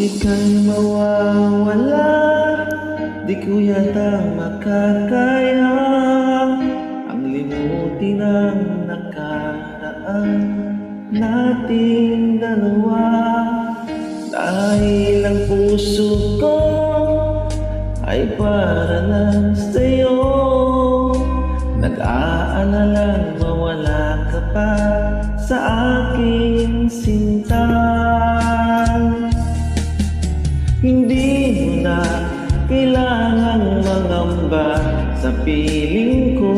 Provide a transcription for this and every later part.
ika'y mawawala, di ko yata makakaya ang limutin ang nakaraan nating dalawa. Dahil ang puso ko ay para lang sa'yo, nag-aalalang mawala ka pa sa aking sinta. Hindi mo na kailangang mangamba sa piling ko,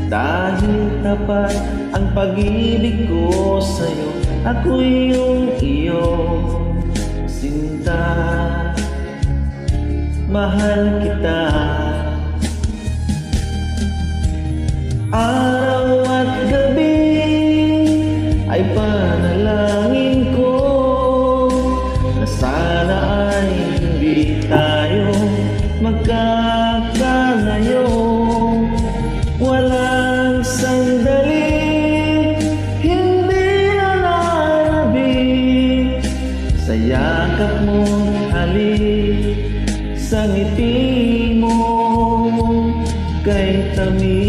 dahil tapat ang pag-ibig ko sa'yo. Ako'y iyong sinta, mahal kita. Araw at gabi ay panalangin ko na sana ay hindi tayo magkakalayo. Walang sandali, hindi nananabik sa yakap mo, halik sa ngiti mo kay tamis.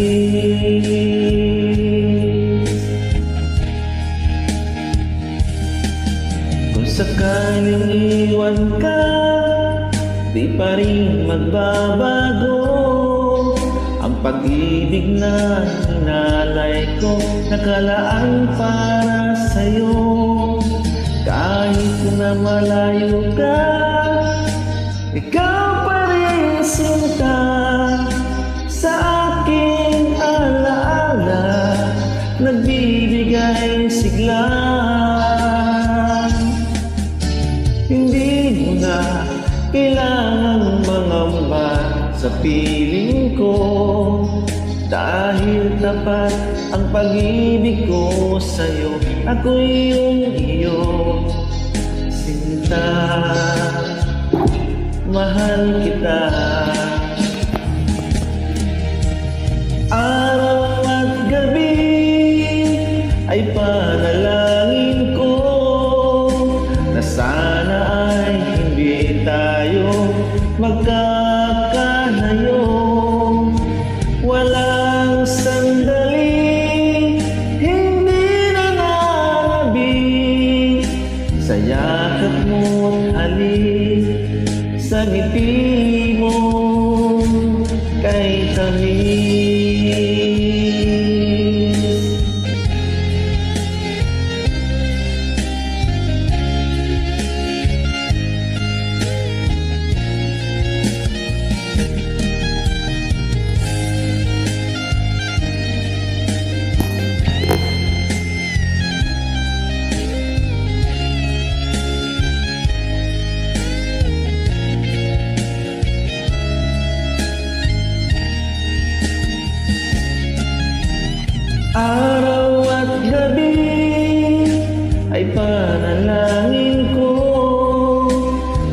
Kung sakaling iwan ka, di pa rin magbabago ang pag-ibig na hinalay ko, nakalaan para sa'yo. Kahit na malayo ka, ikaw pa rin sinta sa aking alaala, nagbibigay sigla. Hindi mo na kailangang mangamba sa piling ko, dahil tapat ang pag-ibig ko sa'yo. Ako'y iyong sinta, mahal kita. Araw at gabi ay panalangin ko na sana ay hindi tayo magkakalayo. Walang sandali, hindi nananabik sa yakap mo't halik sa ngiti mo kay tamis. Araw at gabi ay panalangin ko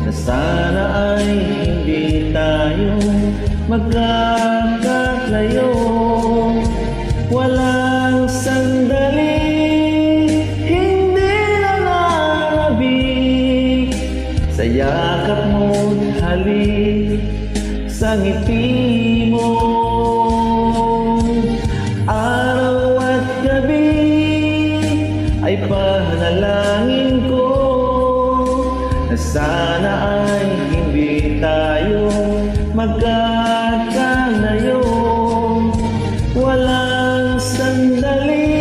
na sana ay hindi tayo magkakalayo. Walang sandali, hindi nananabik sa yakap mo't halik sa ngiti mo. Araw at gabi ay panalangin ko na sana ay hindi tayo magkakalayo. Walang sandali,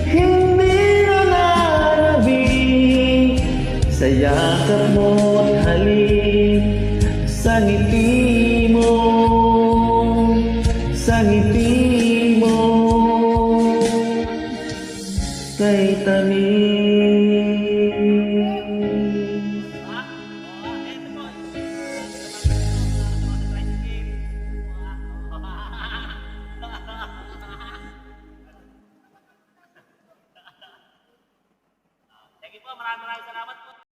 hindi nananabik sa yakap mo't halik sa ngiti mo, sa ngiti mo kay tamis. Sige po, maraming salamat po.